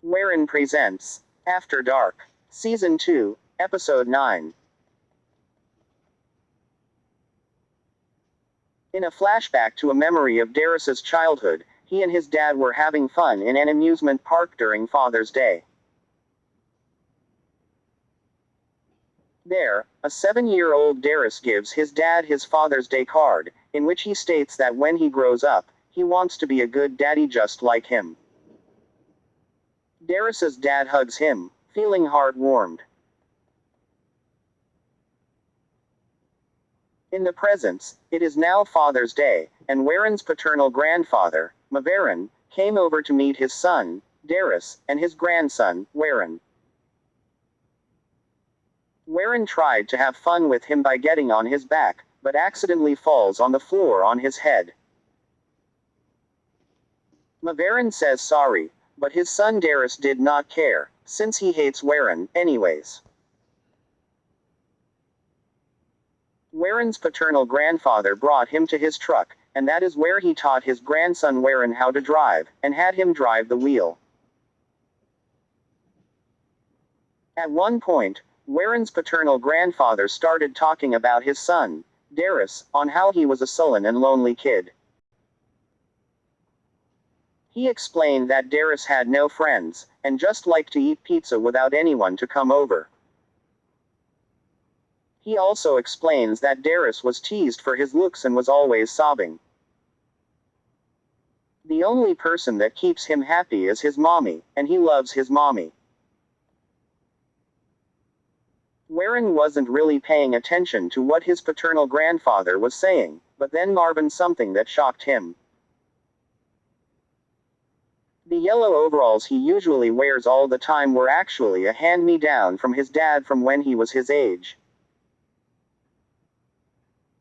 Wherein presents After Dark, Season 2, Episode 9. In a flashback to a memory of Darius's childhood, he and his dad were having fun in an amusement park during Father's Day. There, a 7-year-old Darius gives his dad his Father's Day card, in which he states that when he grows up, he wants to be a good daddy just like him. Darius's dad hugs him, feeling heart-warmed. In the present, it is now Father's Day, and Warren's paternal grandfather, Mavarin, came over to meet his son, Darius, and his grandson, Warren. Warren tried to have fun with him by getting on his back, but accidentally falls on the floor on his head. Mavarin says sorry, but his son Darius did not care, since he hates Warren, anyways. Warren's paternal grandfather brought him to his truck, and that is where he taught his grandson Warren how to drive, and had him drive the wheel. At one point, Warren's paternal grandfather started talking about his son, Darius, on how he was a sullen and lonely kid. He explained that Darius had no friends, and just liked to eat pizza without anyone to come over. He also explains that Darius was teased for his looks and was always sobbing. The only person that keeps him happy is his mommy, and he loves his mommy. Warren wasn't really paying attention to what his paternal grandfather was saying, but then Marvin something that shocked him. The yellow overalls he usually wears all the time were actually a hand-me-down from his dad from when he was his age.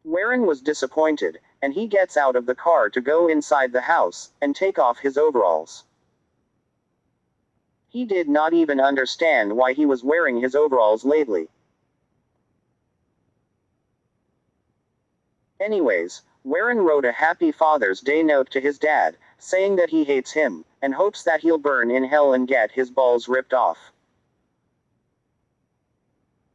Warren was disappointed, and he gets out of the car to go inside the house, and take off his overalls. He did not even understand why he was wearing his overalls lately. Anyways, Warren wrote a Happy Father's Day note to his dad, saying that he hates him, and hopes that he'll burn in hell and get his balls ripped off.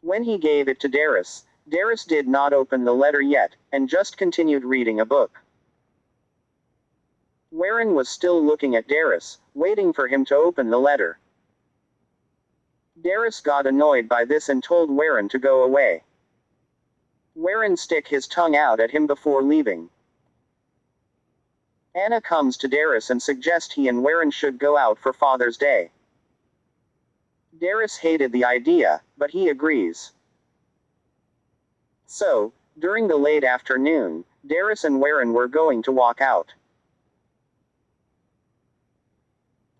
When he gave it to Darius, Darius did not open the letter yet, and just continued reading a book. Warren was still looking at Darius, waiting for him to open the letter. Darius got annoyed by this and told Warren to go away. Warren stick his tongue out at him before leaving. Anna comes to Darius and suggests he and Warren should go out for Father's Day. Darius hated the idea, but he agrees. So, during the late afternoon, Darius and Warren were going to walk out.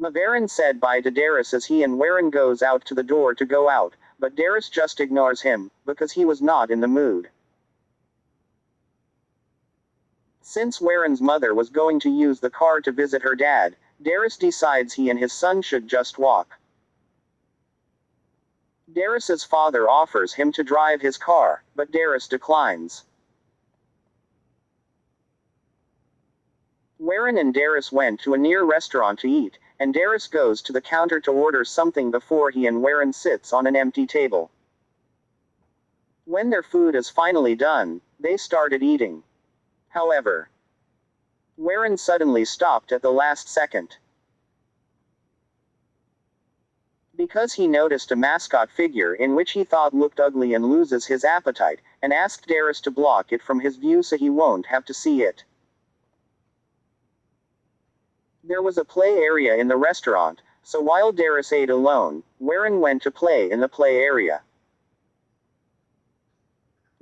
Mavarin said bye to Darius as he and Warren goes out to the door to go out, but Darius just ignores him, because he was not in the mood. Since Warren's mother was going to use the car to visit her dad, Darius decides he and his son should just walk. Darius's father offers him to drive his car, but Darius declines. Warren and Darius went to a near restaurant to eat, and Darius goes to the counter to order something before he and Warren sits on an empty table. When their food is finally done, they started eating. However, Warren suddenly stopped at the last second. Because he noticed a mascot figure in which he thought looked ugly and loses his appetite, and asked Darius to block it from his view so he won't have to see it. There was a play area in the restaurant, so while Darius ate alone, Warren went to play in the play area.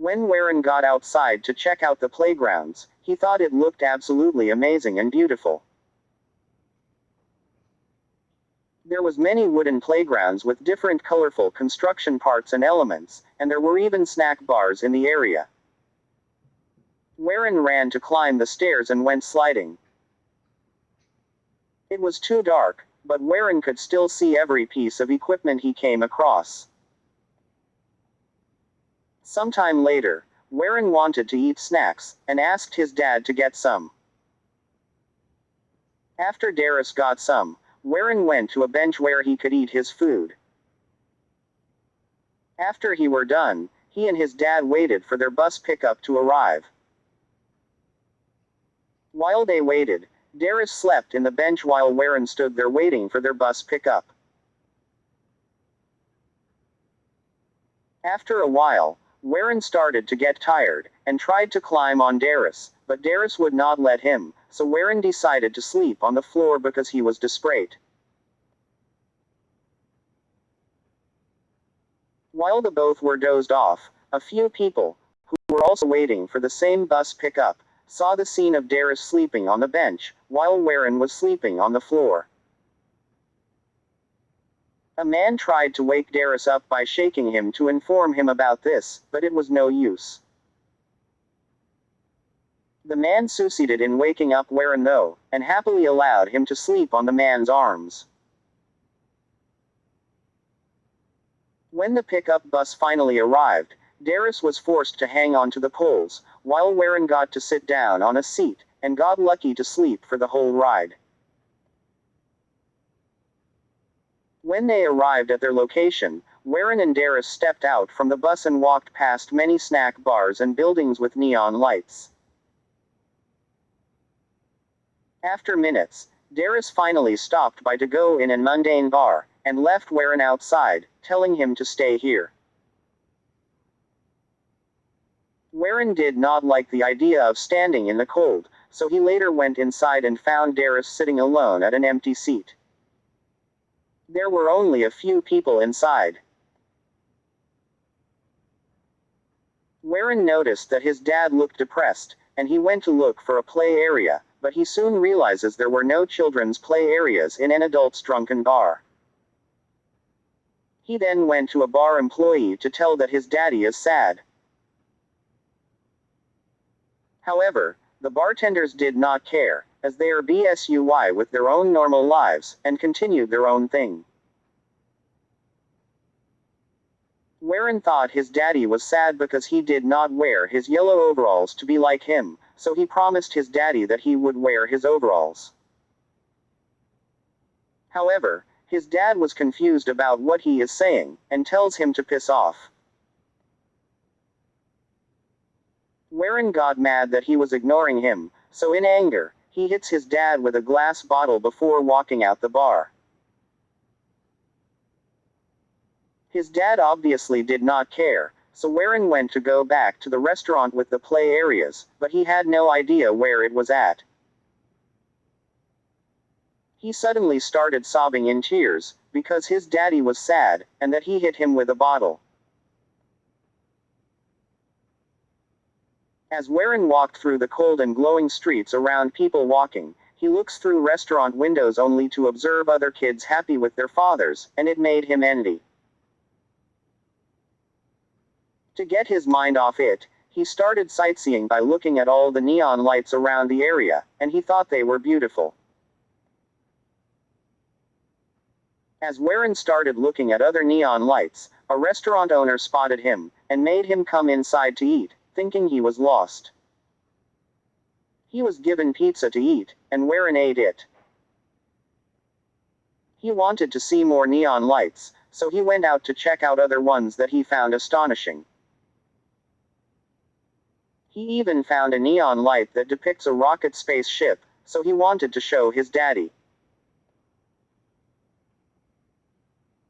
When Warren got outside to check out the playgrounds, he thought it looked absolutely amazing and beautiful. There was many wooden playgrounds with different colorful construction parts and elements, and there were even snack bars in the area. Warren ran to climb the stairs and went sliding. It was too dark, but Warren could still see every piece of equipment he came across. Sometime later, Warren wanted to eat snacks, and asked his dad to get some. After Darius got some, Warren went to a bench where he could eat his food. After he were done, he and his dad waited for their bus pickup to arrive. While they waited, Darius slept in the bench while Warren stood there waiting for their bus pickup. After a while, Warren started to get tired, and tried to climb on Darius, but Darius would not let him, so Warren decided to sleep on the floor because he was desperate. While the both were dozed off, a few people, who were also waiting for the same bus pickup, saw the scene of Darius sleeping on the bench, while Warren was sleeping on the floor. A man tried to wake Darius up by shaking him to inform him about this, but it was no use. The man succeeded in waking up Warren though, and happily allowed him to sleep on the man's arms. When the pickup bus finally arrived, Darius was forced to hang on to the poles, while Warren got to sit down on a seat, and got lucky to sleep for the whole ride. When they arrived at their location, Warren and Darius stepped out from the bus and walked past many snack bars and buildings with neon lights. After minutes, Darius finally stopped by to go in a mundane bar, and left Warren outside, telling him to stay here. Warren did not like the idea of standing in the cold, so he later went inside and found Darius sitting alone at an empty seat. There were only a few people inside. Warren noticed that his dad looked depressed, and he went to look for a play area, but he soon realizes there were no children's play areas in an adult's drunken bar. He then went to a bar employee to tell that his daddy is sad. However, the bartenders did not care, as they are BSUY with their own normal lives, and continued their own thing. Warren thought his daddy was sad because he did not wear his yellow overalls to be like him, so he promised his daddy that he would wear his overalls. However, his dad was confused about what he is saying, and tells him to piss off. Warren got mad that he was ignoring him, so in anger, he hits his dad with a glass bottle before walking out the bar. His dad obviously did not care, so Warren went to go back to the restaurant with the play areas, but he had no idea where it was at. He suddenly started sobbing in tears, because his daddy was sad, and that he hit him with a bottle. As Warren walked through the cold and glowing streets around people walking, he looks through restaurant windows only to observe other kids happy with their fathers, and it made him envy. To get his mind off it, he started sightseeing by looking at all the neon lights around the area, and he thought they were beautiful. As Warren started looking at other neon lights, a restaurant owner spotted him, and made him come inside to eat, thinking he was lost. He was given pizza to eat, and Warren ate it. He wanted to see more neon lights, so he went out to check out other ones that he found astonishing. He even found a neon light that depicts a rocket spaceship, so he wanted to show his daddy.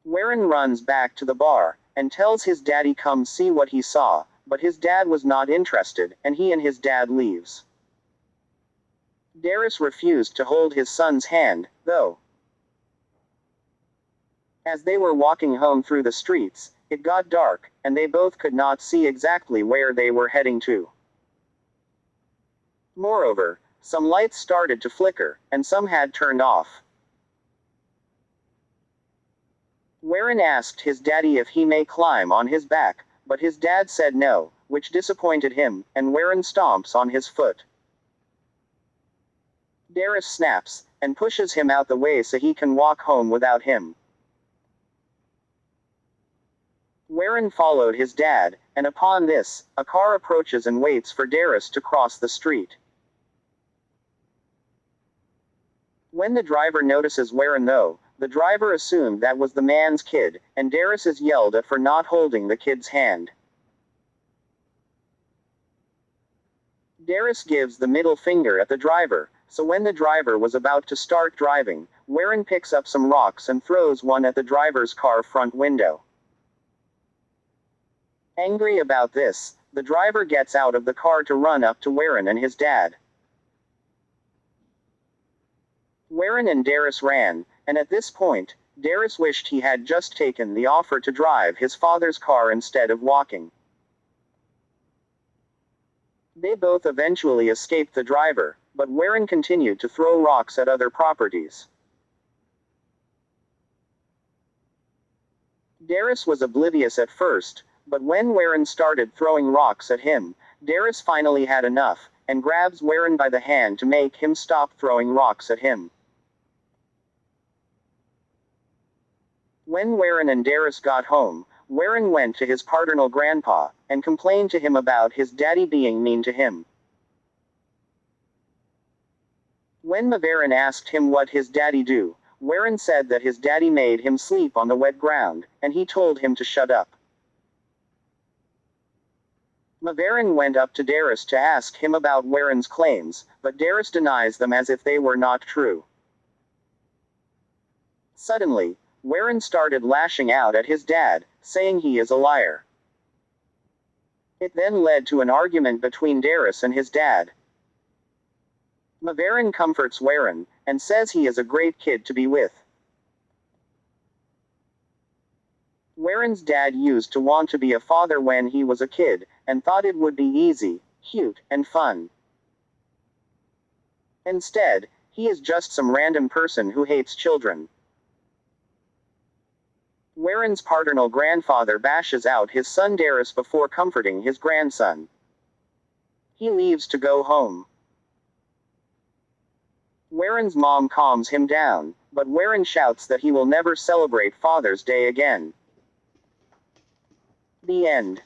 Warren runs back to the bar, and tells his daddy come see what he saw, but his dad was not interested, and he and his dad leaves. Darius refused to hold his son's hand, though. As they were walking home through the streets, it got dark, and they both could not see exactly where they were heading to. Moreover, some lights started to flicker, and some had turned off. Warren asked his daddy if he may climb on his back, but his dad said no, which disappointed him, and Warren stomps on his foot. Darius snaps, and pushes him out the way so he can walk home without him. Warren followed his dad, and upon this, a car approaches and waits for Darius to cross the street. When the driver notices Warren though, the driver assumed that was the man's kid, and Darius is yelled at for not holding the kid's hand. Darius gives the middle finger at the driver, so when the driver was about to start driving, Warren picks up some rocks and throws one at the driver's car front window. Angry about this, the driver gets out of the car to run up to Warren and his dad. Warren and Darius ran, and at this point, Darius wished he had just taken the offer to drive his father's car instead of walking. They both eventually escaped the driver, but Warren continued to throw rocks at other properties. Darius was oblivious at first, but when Warren started throwing rocks at him, Darius finally had enough, and grabs Warren by the hand to make him stop throwing rocks at him. When Warren and Darius got home, Warren went to his paternal grandpa, and complained to him about his daddy being mean to him. When Warren asked him what his daddy do, Warren said that his daddy made him sleep on the wet ground, and he told him to shut up. Warren went up to Darius to ask him about Warren's claims, but Darius denies them as if they were not true. Suddenly, Warren started lashing out at his dad, saying he is a liar. It then led to an argument between Darius and his dad. Warren comforts Warren, and says he is a great kid to be with. Warren's dad used to want to be a father when he was a kid, and thought it would be easy, cute, and fun. Instead, he is just some random person who hates children. Warren's paternal grandfather bashes out his son Darius before comforting his grandson. He leaves to go home. Warren's mom calms him down, but Warren shouts that he will never celebrate Father's Day again. The end.